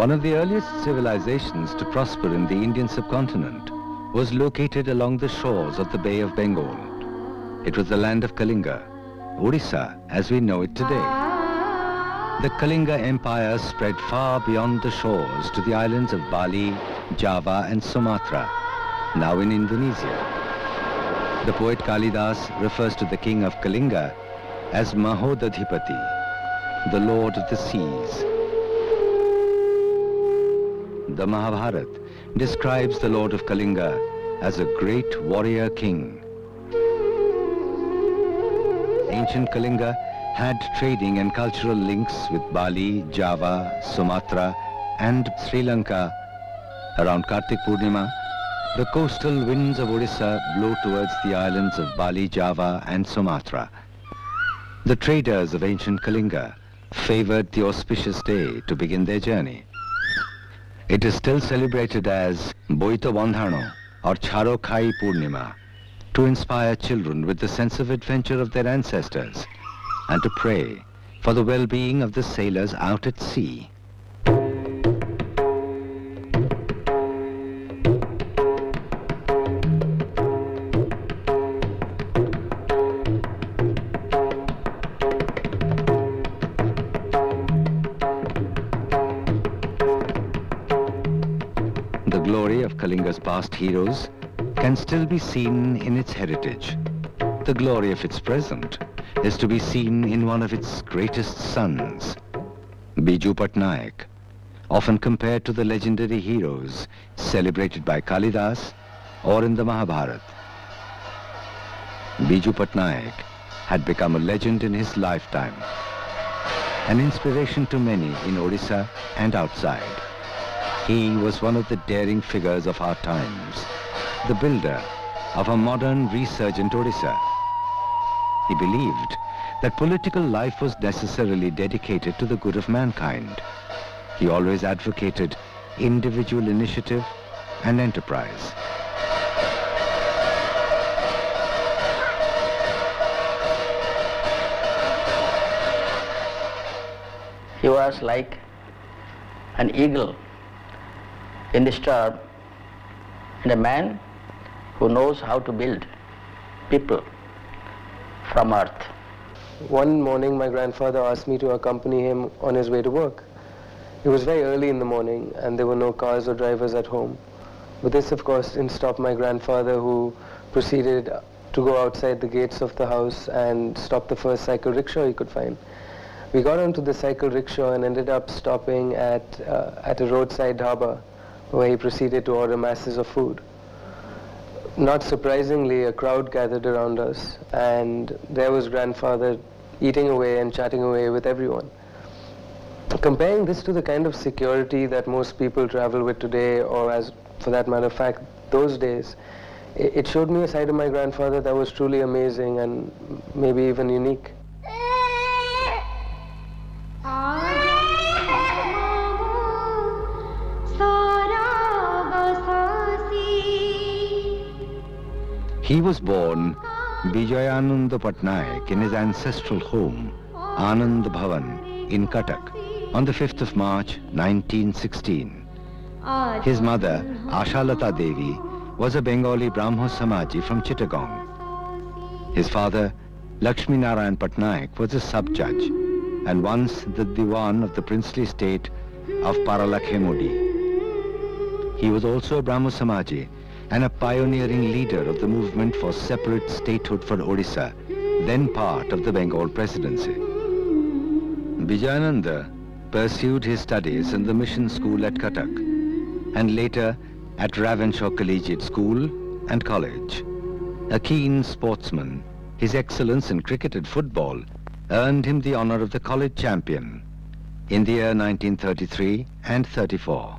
One of the earliest civilizations to prosper in the Indian subcontinent was located along the shores of the Bay of Bengal. It was the land of Kalinga, Odisha as we know it today. The Kalinga Empire spread far beyond the shores to the islands of Bali, Java and Sumatra, now in Indonesia. The poet Kalidas refers to the king of Kalinga as Mahodadhipati, the lord of the seas. The Mahabharata describes the lord of Kalinga as a great warrior king. Ancient Kalinga had trading and cultural links with Bali, Java, Sumatra and Sri Lanka. Around Kartik Purnima, the coastal winds of Odisha blow towards the islands of Bali, Java and Sumatra. The traders of ancient Kalinga favored the auspicious day to begin their journey. It is still celebrated as Boita Bandhano or Charo Khai Purnima to inspire children with the sense of adventure of their ancestors and to pray for the well-being of the sailors out at sea. The glory of Kalinga's past heroes can still be seen in its heritage. The glory of its present is to be seen in one of its greatest sons, Biju Patnaik, often compared to the legendary heroes celebrated by Kalidas or in the Mahabharata. Biju Patnaik had become a legend in his lifetime, an inspiration to many in Odisha and outside. He was one of the daring figures of our times, the builder of a modern resurgent Odisha. He believed that political life was necessarily dedicated to the good of mankind. He always advocated individual initiative and enterprise. He was like an eagle in the storm and a man who knows how to build people from earth. One morning my grandfather asked me to accompany him on his way to work. It was very early in the morning and there were no cars or drivers at home. But this of course didn't stop my grandfather, who proceeded to go outside the gates of the house and stop the first cycle rickshaw he could find. We got onto the cycle rickshaw and ended up stopping at a roadside dhaba where he proceeded to order masses of food. Not surprisingly, a crowd gathered around us, and there was grandfather eating away and chatting away with everyone. Comparing this to the kind of security that most people travel with today, or as for that matter of fact, those days, it showed me a side of my grandfather that was truly amazing and maybe even unique. He was born Bijayananda Patnaik in his ancestral home, Anand Bhavan, in Cuttack, on the 5th of March, 1916. His mother, Ashalata Devi, was a Bengali Brahmo Samaji from Chittagong. His father, Lakshmi Narayan Patnaik, was a sub-judge and once the Diwan of the princely state of Paralakhemudi. He was also a Brahmo Samaji and a pioneering leader of the movement for separate statehood for Odisha, then part of the Bengal presidency. Bijayananda pursued his studies in the mission school at Cuttack and later at Ravenshaw Collegiate School and College. A keen sportsman, his excellence in cricket and football earned him the honor of the college champion in the year 1933 and 34.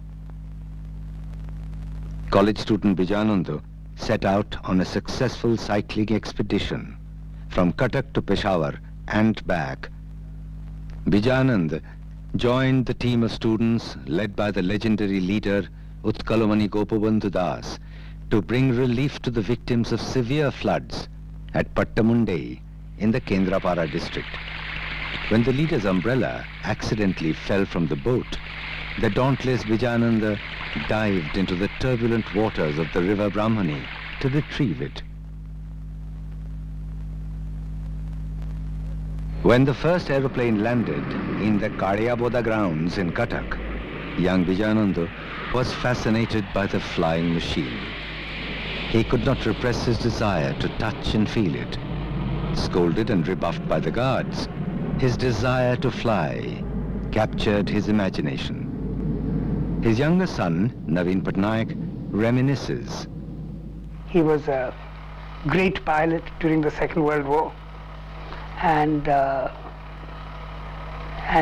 College student Bijayananda set out on a successful cycling expedition from Cuttack to Peshawar and back. Bijayananda joined the team of students led by the legendary leader Utkalamani Gopabandhu Das to bring relief to the victims of severe floods at Pattamundai in the Kendrapara district. When the leader's umbrella accidentally fell from the boat, the dauntless Vijayananda dived into the turbulent waters of the river Brahmani to retrieve it. When the first aeroplane landed in the Kaliyaboda grounds in Cuttack, young Vijayananda was fascinated by the flying machine. He could not repress his desire to touch and feel it. Scolded and rebuffed by the guards, his desire to fly captured his imagination. His younger son, Naveen Patnaik, reminisces. He was a great pilot during the Second World War. And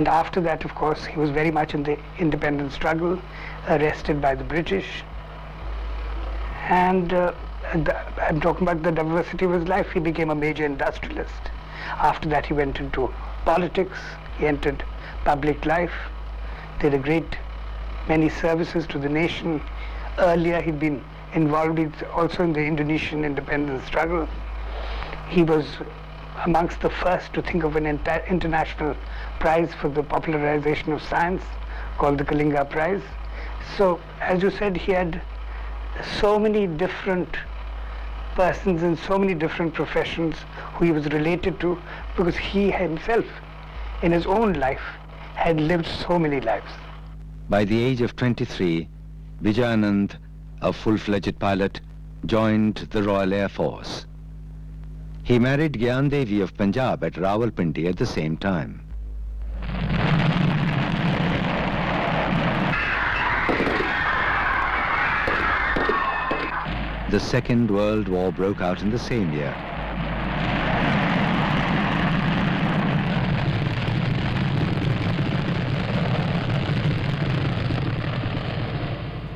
after that, of course, he was very much in the independence struggle, arrested by the British. And I'm talking about the diversity of his life. He became a major industrialist. After that, he went into politics. He entered public life, did a great many services to the nation. Earlier, he'd been involved also in the Indonesian independence struggle. He was amongst the first to think of an international prize for the popularization of science called the Kalinga Prize. So, as you said, he had so many different persons in so many different professions who he was related to, because he himself, in his own life, had lived so many lives. By the age of 23, Vijayanand, a full-fledged pilot, joined the Royal Air Force. He married Gyan Devi of Punjab at Rawalpindi at the same time. The Second World War broke out in the same year.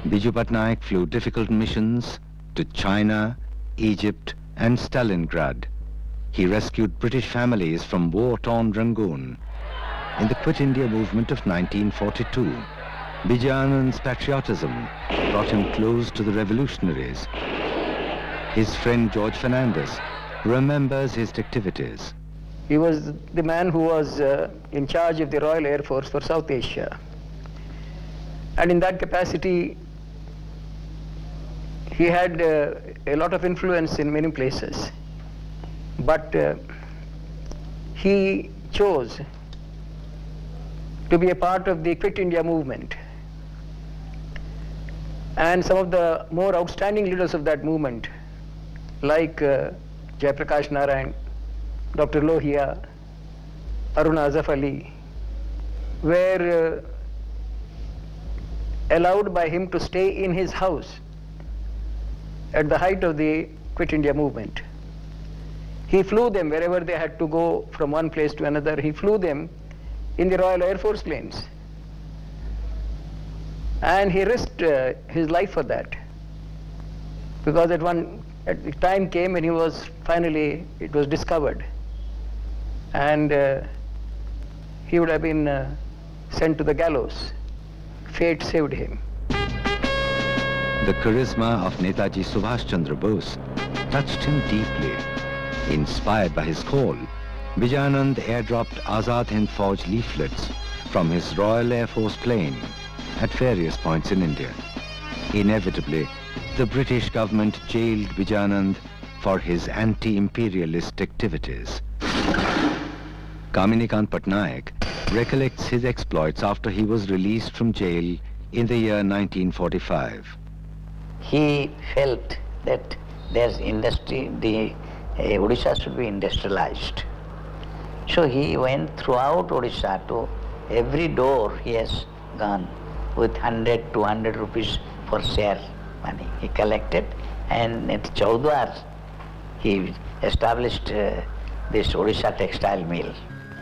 Biju Patnaik flew difficult missions to China, Egypt, and Stalingrad. He rescued British families from war-torn Rangoon. In the Quit India movement of 1942, Vijayanand's patriotism brought him close to the revolutionaries. His friend George Fernandez remembers his activities. He was the man who was in charge of the Royal Air Force for South Asia. And in that capacity, he had a lot of influence in many places. But he chose to be a part of the Quit India movement. And some of the more outstanding leaders of that movement, like Jayaprakash Narayan, Dr. Lohia, Aruna Azaf Ali, were allowed by him to stay in his house at the height of the Quit India movement. He flew them wherever they had to go from one place to another. He flew them in the Royal Air Force planes. And he risked his life for that. Because at the time came when he was finally, it was discovered. And he would have been sent to the gallows. Fate saved him. The charisma of Netaji Subhash Chandra Bose touched him deeply. Inspired by his call, Vijayanand airdropped Azad Hind Fauj leaflets from his Royal Air Force plane at various points in India. Inevitably, the British government jailed Vijayanand for his anti-imperialist activities. Kaminikant Patnaik recollects his exploits after he was released from jail in the year 1945. He felt that there's industry, Odisha should be industrialized. So he went throughout Odisha to every door he has gone with 100, 200 rupees for share money. He collected, and at Chaudwar he established this Odisha textile mill.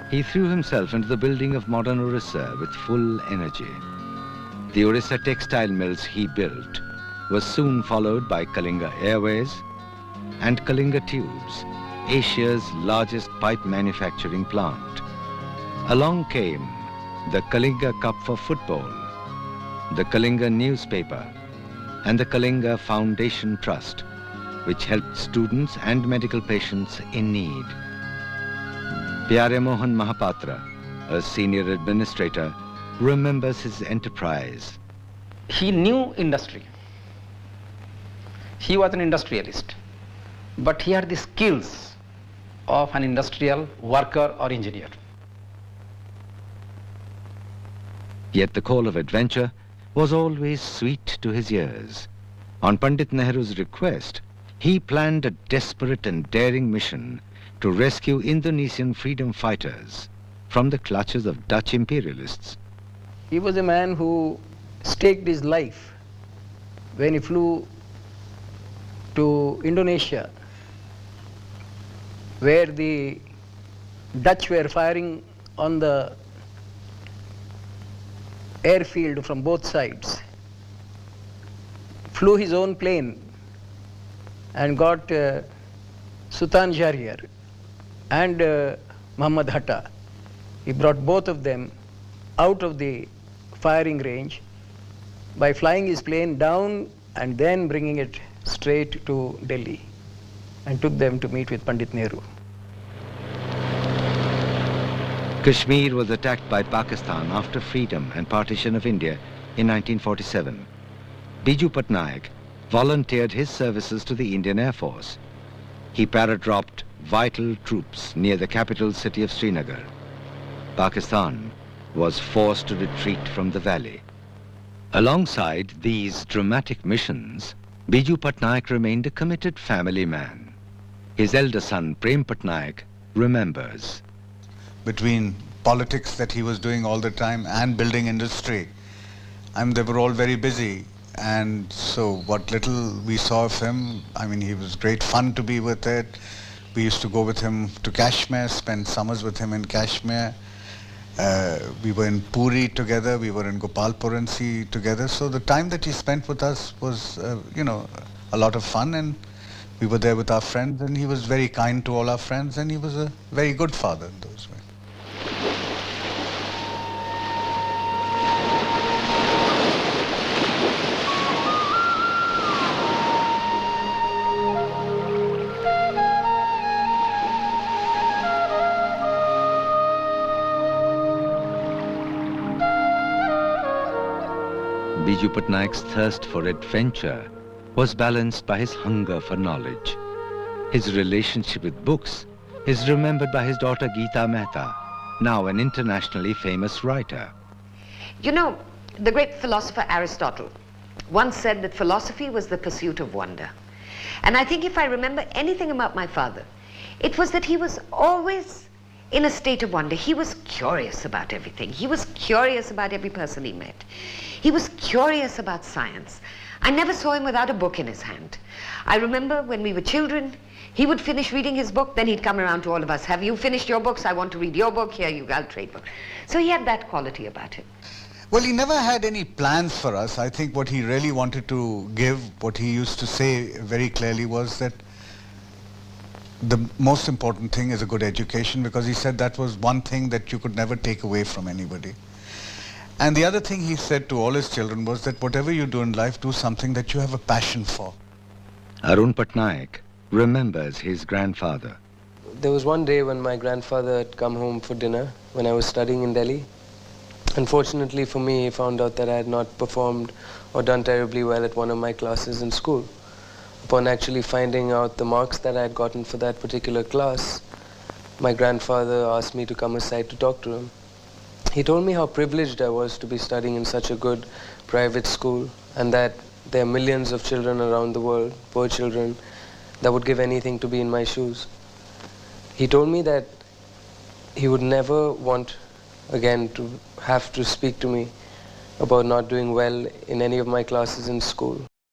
He threw himself into the building of modern Orissa with full energy. The Orissa textile mills he built was soon followed by Kalinga Airways and Kalinga Tubes, Asia's largest pipe manufacturing plant. Along came the Kalinga Cup for football, the Kalinga newspaper, and the Kalinga Foundation Trust, which helped students and medical patients in need. Pyare Mohan Mahapatra, a senior administrator, remembers his enterprise. He knew industry. He was an industrialist, but he had the skills of an industrial worker or engineer. Yet the call of adventure was always sweet to his ears. On Pandit Nehru's request, he planned a desperate and daring mission to rescue Indonesian freedom fighters from the clutches of Dutch imperialists. He was a man who staked his life when he flew to Indonesia, where the Dutch were firing on the airfield from both sides, flew his own plane and got Sultan Syahriar and Muhammad Hatta. He brought both of them out of the firing range by flying his plane down and then bringing it straight to Delhi, and took them to meet with Pandit Nehru. Kashmir was attacked by Pakistan after freedom and partition of India in 1947. Biju Patnaik volunteered his services to the Indian Air Force. He paradropped vital troops near the capital city of Srinagar. Pakistan was forced to retreat from the valley. Alongside these dramatic missions, Biju Patnaik remained a committed family man. His elder son, Prem Patnaik, remembers. Between politics that he was doing all the time and building industry, they were all very busy. And so what little we saw of him, he was great fun to be with it. We used to go with him to Kashmir, spend summers with him in Kashmir. We were in Puri together, we were in Gopalpuransi together. So the time that he spent with us was, a lot of fun, and we were there with our friends, and he was very kind to all our friends, and he was a very good father in those ways. Biju Patnaik's thirst for adventure was balanced by his hunger for knowledge. His relationship with books is remembered by his daughter Geeta Mehta, now an internationally famous writer. You know, the great philosopher Aristotle once said that philosophy was the pursuit of wonder. And I think if I remember anything about my father, it was that he was always in a state of wonder. He was curious about everything. He was curious about every person he met. He was curious about science. I never saw him without a book in his hand. I remember when we were children, he would finish reading his book, then he'd come around to all of us. Have you finished your books? I want to read your book. Here you go, I'll trade books. So he had that quality about him. Well, he never had any plans for us. I think what he really wanted to give, what he used to say very clearly was that the most important thing is a good education, because he said that was one thing that you could never take away from anybody. And the other thing he said to all his children was that whatever you do in life, do something that you have a passion for. Arun Patnaik remembers his grandfather. There was one day when my grandfather had come home for dinner when I was studying in Delhi. Unfortunately for me, he found out that I had not performed or done terribly well at one of my classes in school. Upon actually finding out the marks that I had gotten for that particular class, my grandfather asked me to come aside to talk to him. He told me how privileged I was to be studying in such a good private school, and that there are millions of children around the world, poor children, that would give anything to be in my shoes. He told me that he would never want again to have to speak to me about not doing well in any of my classes in school.